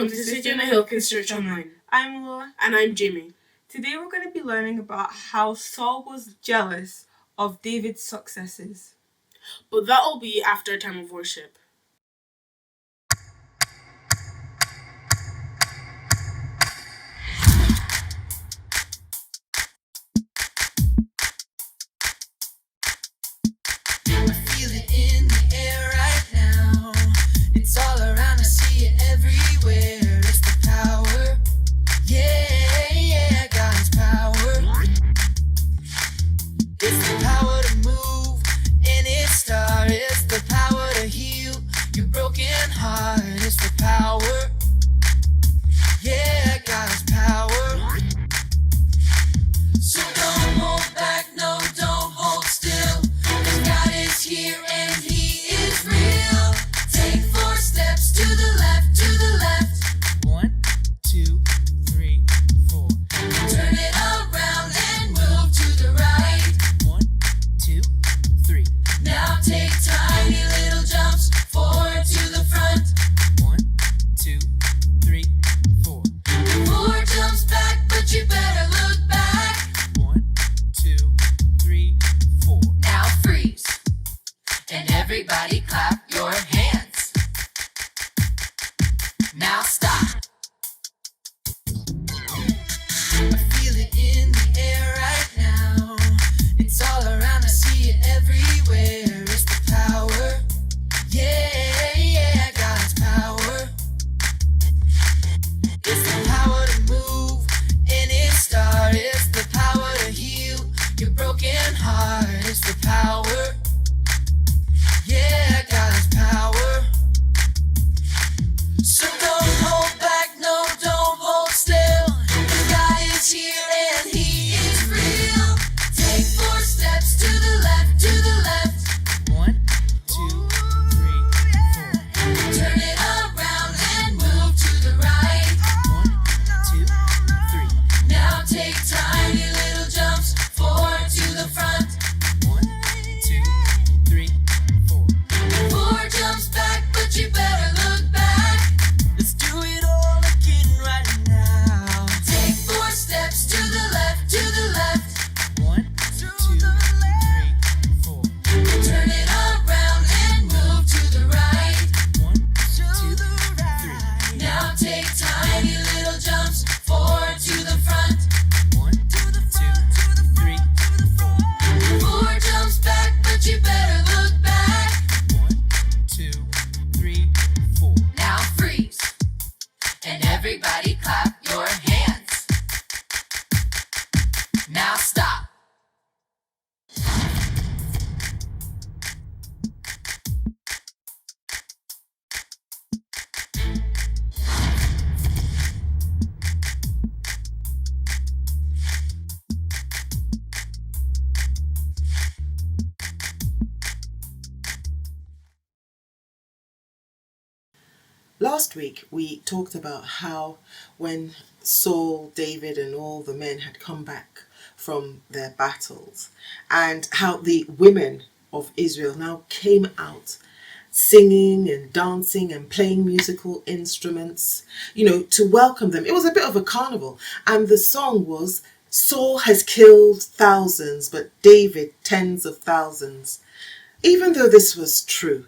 Welcome to City on a Hill Kids Church Online. I'm Laura. And I'm Jimmy. Today we're going to be learning about how Saul was jealous of David's successes. But that'll be after a time of worship. I feel it in the air right now. It's all around, I see it everywhere. It's the power. Yeah, God's power. It's the power to move any star. It's the power to heal your broken heart. It's the power. Yeah, God's power. So don't hold back, no, don't hold still. God is here and He is real. Take 4 steps to the left, to the left. 1, 2, 3, 4. Turn it around and move to the right. 1, 2, 3. Now take tiny little jumps forward to the front. 1, 2, 3, 4. 4 jumps back, but you better look back. 1, 2, 3, 4. Now freeze. And everybody clap your hands. Now stop. I feel it in the air right now. It's all around, I see it everywhere. It's the power. Yeah, God's power. It's the power to move any star. It's the power to heal your broken heart. It's the power. Yeah, God's power. So don't hold back, no, don't hold still. God is here and He is real. Take 4 steps to the left, to the left. 1, 2, 3, 4. Turn it around and move to the right. 1, 2, 3. Now take tiny little jumps forward to the front. 1, 2, 3, 4. 4 jumps back, but you better look back. Let's do it all again right now. Take 4 steps to the left, to the left. 1, 2, 3, 4. Turn it around and move to the right. 1, 2, 3. Now take tiny little jumps forward to the front. 1, 2, 3, 4. 4 jumps back, but you better look back. 1, 2, 3, 4. Now freeze. And everybody clap your hands. Now stop. Last week we talked about how when Saul, David and all the men had come back from their battles and how the women of Israel now came out singing and dancing and playing musical instruments, to welcome them. It was a bit of a carnival, and the song was, Saul has killed thousands, but David tens of thousands. Even though this was true,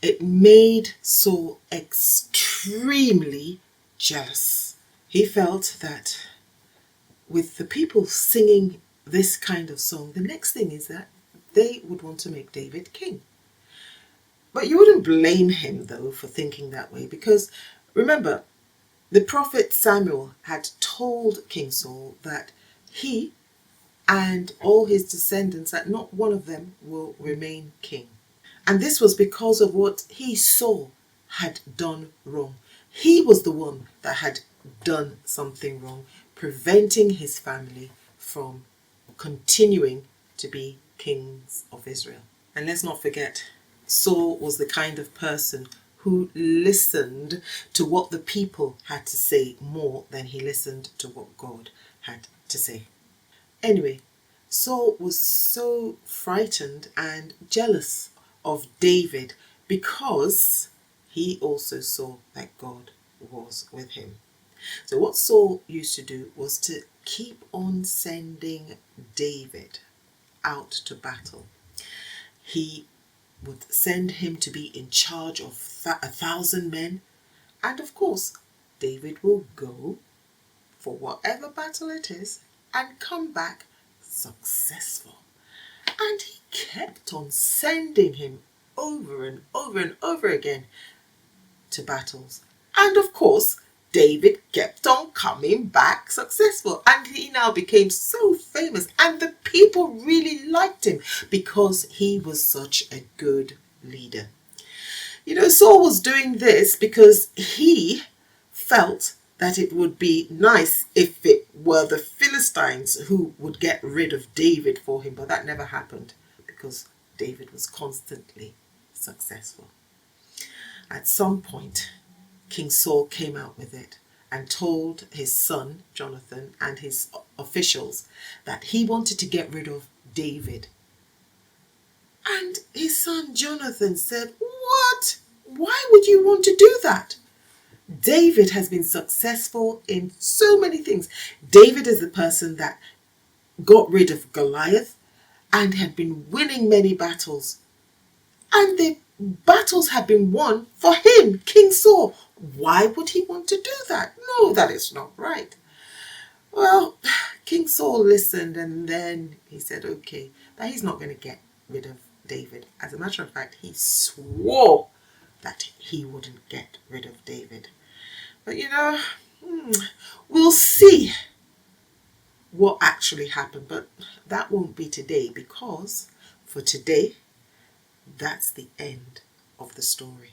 it made Saul extremely jealous. He felt that with the people singing this kind of song, the next thing is that they would want to make David king. But you wouldn't blame him, though, for thinking that way, because remember, the prophet Samuel had told King Saul that he and all his descendants, that not one of them will remain king. And this was because of what he saw had done wrong. He was the one that had done something wrong, preventing his family from continuing to be kings of Israel. And let's not forget, Saul was the kind of person who listened to what the people had to say more than he listened to what God had to say. Anyway, Saul was so frightened and jealous of David because he also saw that God was with him. So what Saul used to do was to keep on sending David out to battle. He would send him to be in charge of 1,000 men. And of course, David will go for whatever battle it is and come back successful. And he kept on sending him over and over and over again to battles. And of course, David kept on coming back successful, and he now became so famous, and the people really liked him because he was such a good leader. You know, Saul was doing this because he felt that it would be nice if it were the Philistines who would get rid of David for him, but that never happened because David was constantly successful. At some point, King Saul came out with it and told his son, Jonathan, and his officials that he wanted to get rid of David. And his son, Jonathan, said, "What? Why would you want to do that? David has been successful in so many things. David is the person that got rid of Goliath and had been winning many battles. And the battles had been won for him, King Saul. Why would he want to do that? No, that is not right." Well, King Saul listened, and then he said, okay, that he's not going to get rid of David. As a matter of fact, he swore that he wouldn't get rid of David. But you know, we'll see what actually happened, but that won't be today, because for today, that's the end of the story.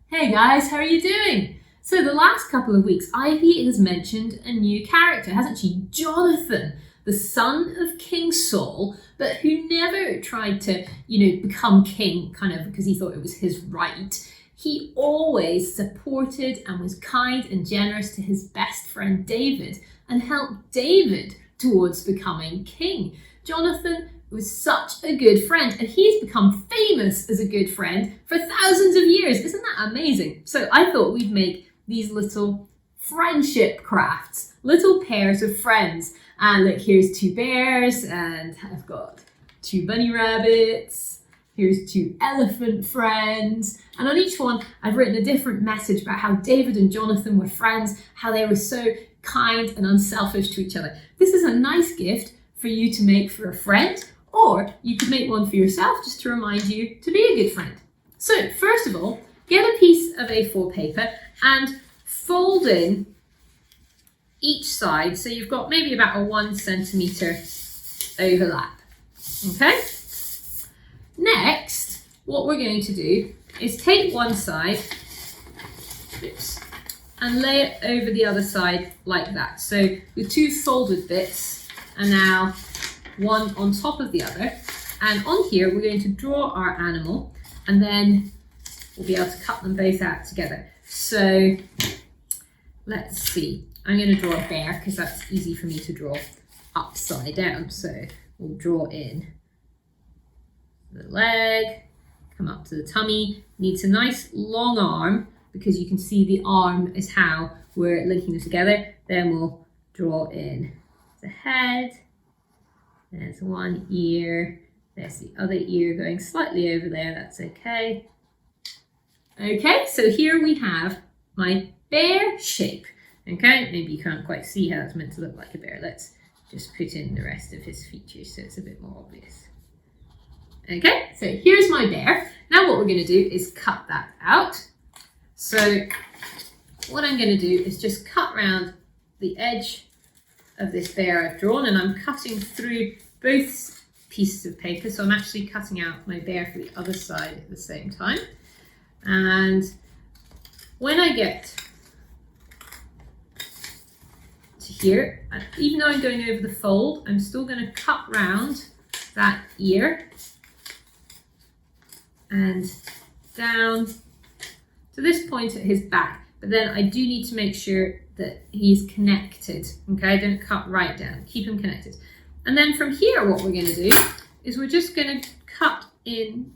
Hey guys, how are you doing? So the last couple of weeks, Ivy has mentioned a new character, hasn't she? Jonathan, the son of King Saul, but who never tried to, become king kind of because he thought it was his right. He always supported and was kind and generous to his best friend David and helped David towards becoming king. Jonathan was such a good friend, and he's become famous as a good friend for thousands of years. Isn't that amazing? So I thought we'd make these little friendship crafts, little pairs of friends. And look, here's 2 bears, and I've got 2 bunny rabbits. Here's 2 elephant friends. And on each one, I've written a different message about how David and Jonathan were friends, how they were so kind and unselfish to each other. This is a nice gift for you to make for a friend, or you could make one for yourself just to remind you to be a good friend. So first of all, get a piece of A4 paper and fold in each side, so you've got maybe about a 1 centimetre overlap. Okay? Next, what we're going to do is take one side, and lay it over the other side like that. So the 2 folded bits are now one on top of the other. And on here, we're going to draw our animal, and then we'll be able to cut them both out together. So let's see. I'm going to draw a bear because that's easy for me to draw upside down. So we'll draw in the leg, come up to the tummy. Needs a nice long arm because you can see the arm is how we're linking them together. Then we'll draw in the head. There's one ear. There's the other ear going slightly over there. That's okay. Okay, so here we have my bear shape. Okay, maybe you can't quite see how it's meant to look like a bear. Let's just put in the rest of his features so it's a bit more obvious. Okay, so here's my bear. Now what we're going to do is cut that out. So what I'm going to do is just cut around the edge of this bear I've drawn, and I'm cutting through both pieces of paper. So I'm actually cutting out my bear for the other side at the same time. And when I get to here, even though I'm going over the fold, I'm still going to cut round that ear and down to this point at his back. But then I do need to make sure that he's connected. Okay, don't cut right down, keep him connected. And then from here, what we're going to do is we're just going to cut in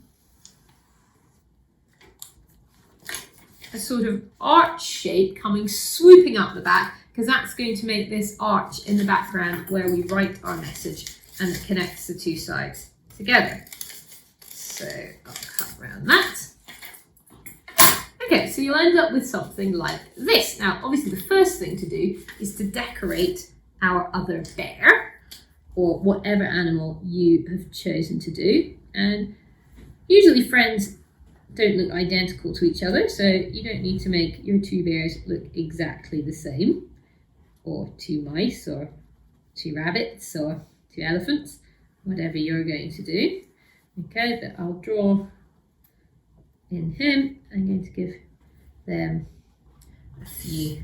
a sort of arch shape coming swooping up the back, because that's going to make this arch in the background where we write our message and it connects the two sides together. So I'll cut around that. Okay, so you'll end up with something like this. Now, obviously the first thing to do is to decorate our other bear, or whatever animal you have chosen to do. And usually friends don't look identical to each other, so you don't need to make your two bears look exactly the same, or two mice, or two rabbits, or two elephants, whatever you're going to do. Okay, but I'll draw in him. I'm going to give them a few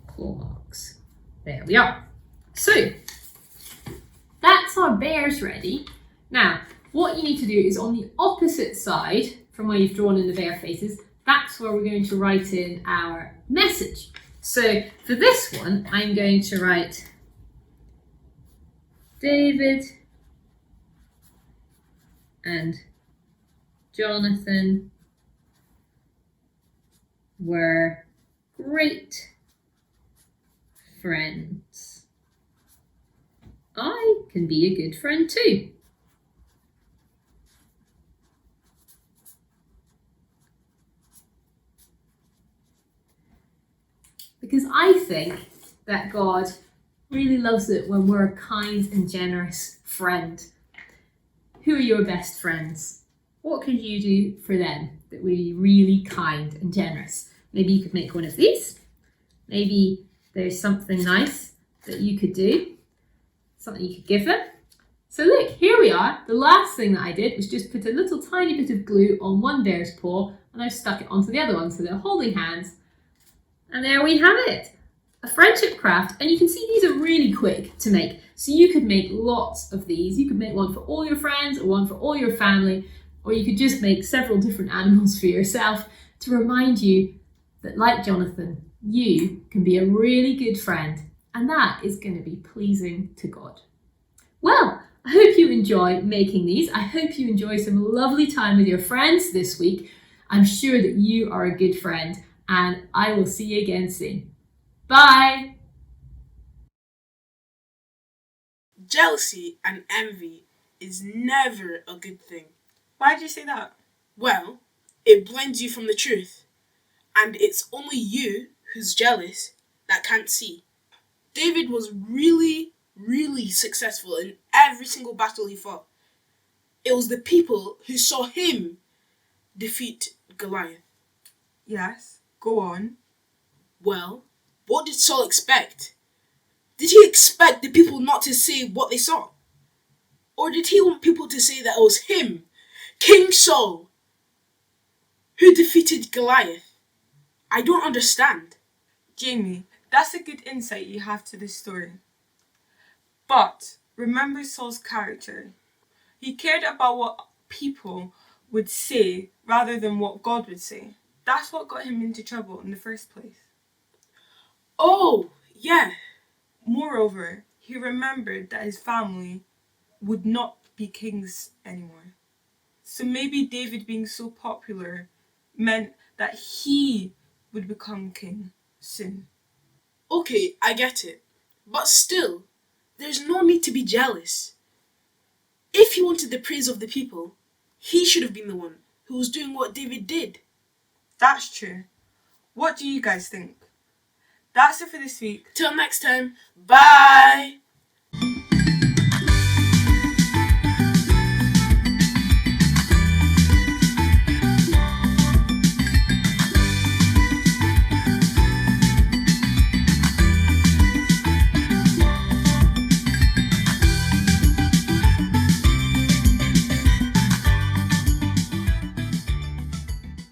claw marks. There we are. So that's our bears ready. Now, what you need to do is on the opposite side from where you've drawn in the bear faces, that's where we're going to write in our message. So for this one, I'm going to write David and Jonathan were great friends. I can be a good friend too. Because I think that God really loves it when we're a kind and generous friend. Who are your best friends? What could you do for them that would be really kind and generous? Maybe you could make one of these. Maybe there's something nice that you could do, something you could give them. So look, here we are. The last thing that I did was just put a little tiny bit of glue on one bear's paw, and I've stuck it onto the other one, so they're holding hands. And there we have it, a friendship craft. And you can see these are really quick to make. So you could make lots of these. You could make one for all your friends or one for all your family, or you could just make several different animals for yourself to remind you that, like Jonathan, you can be a really good friend, and that is going to be pleasing to God. Well, I hope you enjoy making these. I hope you enjoy some lovely time with your friends this week. I'm sure that you are a good friend, and I will see you again soon. Bye! Jealousy and envy is never a good thing. Why did you say that? Well, it blinds you from the truth, and it's only you who's jealous that can't see. David was really successful in every single battle he fought. It was the people who saw him defeat Goliath. Yes, go on. Well, what did Saul expect? Did he expect the people not to say what they saw? Or did he want people to say that it was him, King Saul, who defeated Goliath? I don't understand. Jamie, that's a good insight you have to this story. But remember Saul's character. He cared about what people would say rather than what God would say. That's what got him into trouble in the first place. Oh, yeah. Moreover, he remembered that his family would not be kings anymore. So maybe David being so popular meant that he would become king soon. Okay, I get it. But still, there's no need to be jealous. If he wanted the praise of the people, he should have been the one who was doing what David did. That's true. What do you guys think? That's it for this week. Till next time, bye!